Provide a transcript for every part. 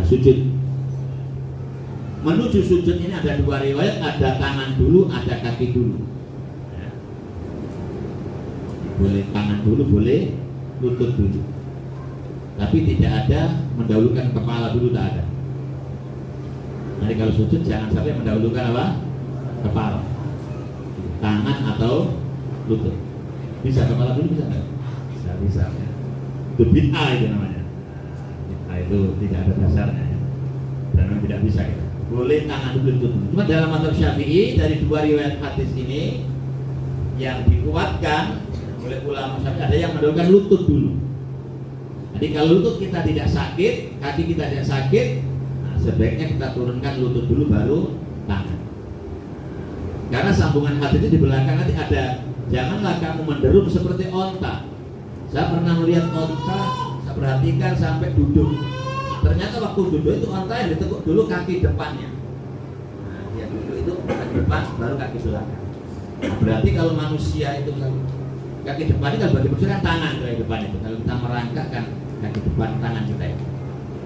sujud. Menuju sujud ini ada dua riwayat, ada tangan dulu, ada kaki dulu. Ya. Boleh tangan dulu, boleh lutut dulu. Tapi tidak ada mendahulukan kepala dulu, tak ada. Jadi kalau sujud jangan sampai mendahulukan apa? Kepala, tangan atau lutut. Bisa kepala dulu, bisa nggak? Bisa ya. Itu bid'ah itu namanya. Bid'ah itu tidak ada dasarnya ya. Dan tidak bisa ya. Boleh tangan dulu lutut. Cuma dalam mazhab Syafi'i dari dua riwayat hadis ini yang dikuatkan oleh ulama Syafi'i ada yang mendahulukan lutut dulu. Jadi kalau lutut kita tidak sakit, kaki kita tidak sakit, nah sebaiknya kita turunkan lutut dulu baru tangan. Karena sambungan hadis itu di belakang nanti ada, janganlah kamu menderum seperti onta. Saya pernah melihat onta, saya perhatikan sampai duduk. Ternyata waktu duduk itu onta yang ditekuk dulu kaki depannya. Nah, dia duduk itu kaki depan, baru kaki belakang. Nah, berarti kalau manusia itu kaki depan itu bagi manusia kan tangan kaki depan itu. Kalau kita merangkak kan kaki depan tangan kita itu.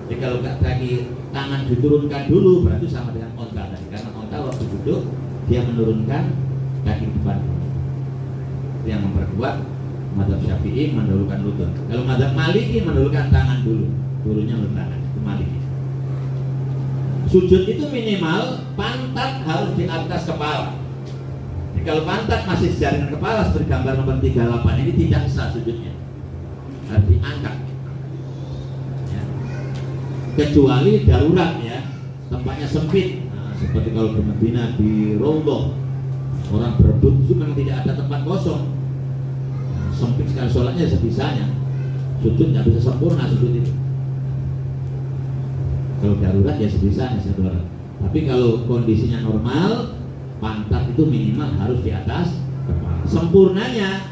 Jadi kalau kaki tangan diturunkan dulu berarti sama dengan onta tadi. Karena onta waktu duduk dia menurunkan kaki depan. Itu yang memperkuat mazhab Syafi'i mendahulukan lutut. Kalau mazhab Maliki mendahulukan tangan dulu, turunnya lutut tangan. Itu Maliki. Sujud itu minimal pantat harus di atas kepala. Jadi kalau pantat masih sejaring kepala seperti gambar nomor 38 ini tidak sah sujudnya. Harus diangkat. Ya. Kecuali darurat ya, tempatnya sempit. Nah, seperti kalau di Madinah di Raudhah orang berebut itu memang tidak ada tempat kosong. Nah, sempit sekali sholatnya sebisanya. Sujud nggak bisa sempurna sujud itu. Kalau darurat ya sebisanya saudara. Tapi kalau kondisinya normal, pantat itu minimal harus di atas kepala. Sempurnanya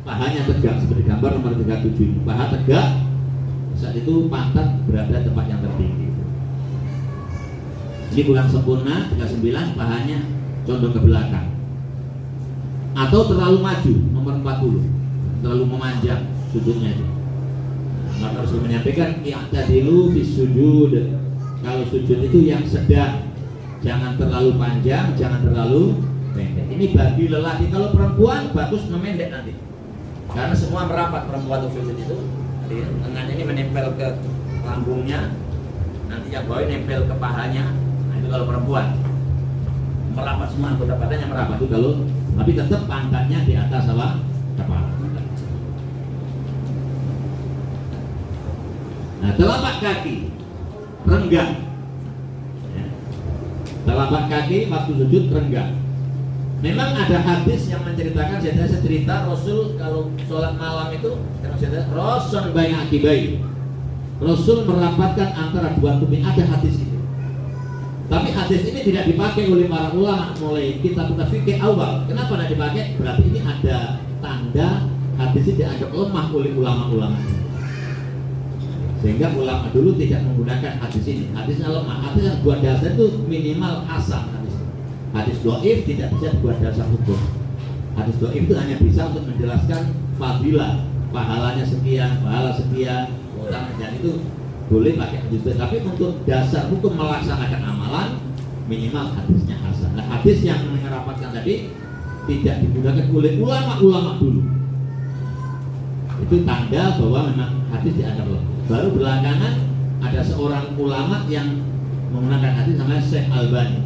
pahanya tegak seperti gambar nomor 37 ini. Paha tegak, saat itu pantat berada tempat yang tertinggi. Ini bukan sempurna, 39 pahanya condong ke belakang. Atau terlalu maju, nomor 40, terlalu memanjang sujudnya itu. Maka harus menyampaikan i'tadilu bis sujud. Kalau sujud itu yang sedang, jangan terlalu panjang, jangan terlalu pendek. Ini bagi lelaki. Kalau perempuan bagus memendek nanti, karena semua merapat perempuan untuk sujud itu. Jadi lengan ini menempel ke lambungnya, nanti yang bawah nempel ke pahanya. Nah itu kalau perempuan merapat semua anggota badannya merapat itu kalau. Tapi tetap pantatnya di atas apa? Kepala. Nah telapak kaki renggang. Telapak kaki waktu sujud renggang. Memang ada hadis yang menceritakan, saya cerita Rasul kalau sholat malam itu, Rasul banyak akibai. Rasul merapatkan antara dua tumit, ada hadis itu. Tapi hadis ini tidak dipakai oleh para ulama mulai kitab-kitab fikih awal. Kenapa tidak dipakai? Berarti ini ada tanda hadis ini dianggap lemah oleh ulama-ulama. Sehingga ulama dulu tidak menggunakan hadis ini. Hadisnya lemah. Hadis yang buat dasar itu minimal hasan. Hadis dhaif tidak bisa buat dasar hukum. Hadis dhaif itu hanya bisa untuk menjelaskan fadilah, pahalanya sekian, pahala sekian, orang dan itu boleh pakai hadis dhaif. Tapi untuk dasar hukum melaksanakan amalan minimal hadisnya hasan. Nah, hadis yang merapatkan tadi tidak digunakan oleh ulama-ulama dulu. Itu tanda bahwa memang hadis dianggap lemah. Baru belakangan ada seorang ulama yang menggunakan hadis namanya Syekh Albani,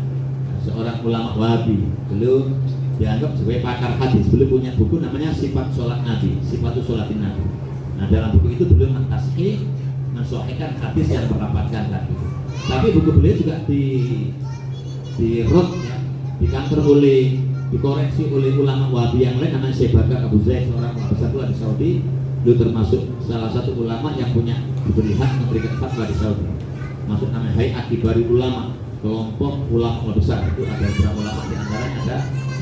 seorang ulama Wahabi. Beliau dianggap sebagai pakar hadis. Beliau punya buku namanya Sifat Sholat Nabi, Sifatus Sholatin Nabi. Nah dalam buku itu beliau mentasihih, mensahihkan hadis yang merapatkan tadi. Tapi buku beliau juga dirot ya, dikantor oleh, dikoreksi oleh ulama Wahabi yang lain namanya Syekh Bakar Abu Zaid, seorang ulama besar di Saudi. Beliau termasuk salah satu ulama yang punya diberi hak memberikan fatwa di Saudi. Masuk namanya Hayat Kibari Ulama, kelompok ulama besar. Itu ada beberapa ulama, di antaranya ada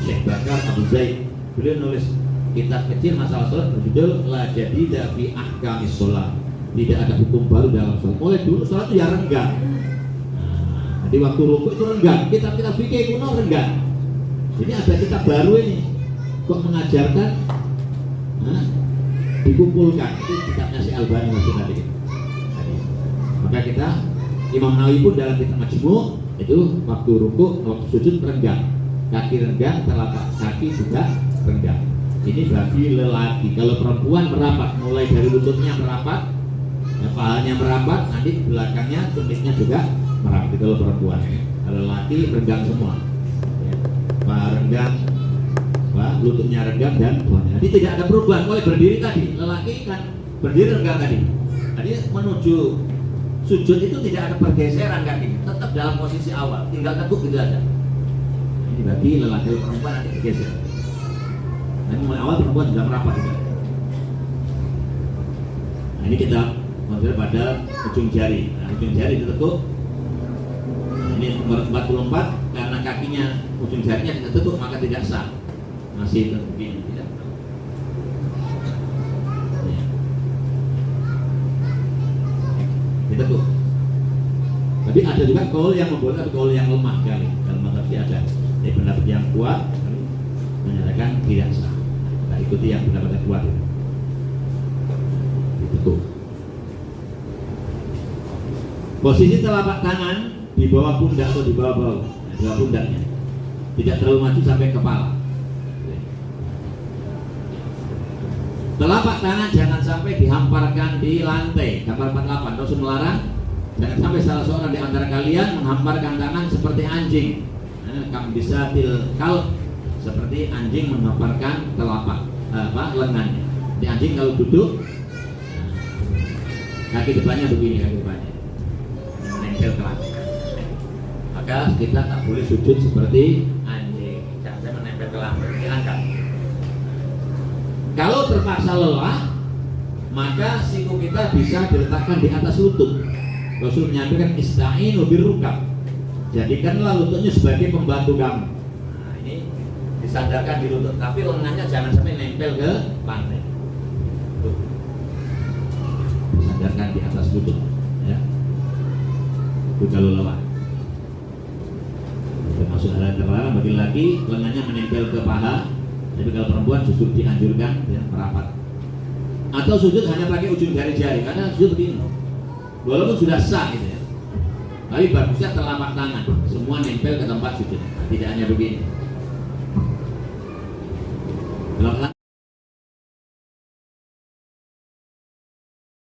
Syekh Bakar Abu Zaid. Beliau nulis kitab kecil masalah sholat berjudul La Jadida fi Ahkamis Sholat. Tidak ada hukum baru dalam sholat. Mulai dulu sholat itu ya renggang. Nah, di waktu rukuk itu renggang. Kitab-kitab fikih kuno renggang. Jadi ada kitab baru ini kok mengajarkan, dikumpulkan. Itu kitabnya si Albani masih tadi. Maka kita Imam Nawawi pun dalam kitab Majmu' itu waktu rukuk, waktu sujud renggang, kaki renggang, telapak kaki juga renggang. Ini bagi lelaki. Kalau perempuan merapat, mulai dari lututnya merapat, kepalanya merapat, nanti belakangnya tumitnya juga merapat. Kalau perempuan, kalau lelaki renggang semua, ya. Paha renggang, lututnya renggang dan bawahnya. Jadi tidak ada perubahan. Mulai berdiri tadi, lelaki kan berdiri renggang tadi. Jadi menuju sujud itu tidak ada pergeseran kaki, tetap dalam posisi awal, tinggal teguk gitu aja. Ini bagi lelaki, perempuan nanti bergeser. Nanti mulai awal perempuan sudah merapat juga. Nah, ini kita mengalir pada ujung jari. Nah, ujung jari ditekuk. Ini nomor 44 karena kakinya ujung jarinya ditekuk maka tidak sah. Masih begini tidak. Ditekuk. Tapi ada juga kaul yang membolehkan, kaul yang lemah kali. Dalam mazhab ada. Jadi pendapat yang kuat menyatakan tidak sah. Kita ikuti yang pendapat yang kuat. Ditekuk. Posisi telapak tangan di bawah pundak atau di bawah bahu, di bawah pundaknya. Tidak terlalu maju sampai kepala. Telapak tangan jangan sampai dihamparkan di lantai. Gambar 48 Rasul melarang jangan sampai salah seorang di antara kalian menghamparkan tangan seperti anjing. Kamu bisa tilkal seperti anjing menghamparkan telapak lengannya. Di anjing kalau duduk kaki depannya begini, kaki depannya menempel ke lantai. Maka kita tak boleh sujud seperti anjing. Jangan menempel ke lantai, diangkat. Kalau terpaksa lelah, maka siku kita bisa diletakkan di atas lutut. Rasul menyampaikan ista'inu birrukab. Jadikanlah lututnya sebagai pembantu kamu. Nah, ini disandarkan di lutut, tapi lengannya jangan sampai nempel ke lantai. Disandarkan di atas lutut, ya. Itu kalau lelah. Termasuk hal yang terlarang bagi laki, lengannya menempel ke paha. Tapi kalau perempuan justru dianjurkan ya, merapat. Atau sujud hanya pakai ujung jari-jari, karena sujud begini. Walaupun sudah sah gitu ya. Tapi bagusnya telapak tangan, semua nempel ke tempat sujud. Tidak hanya begini. Telapak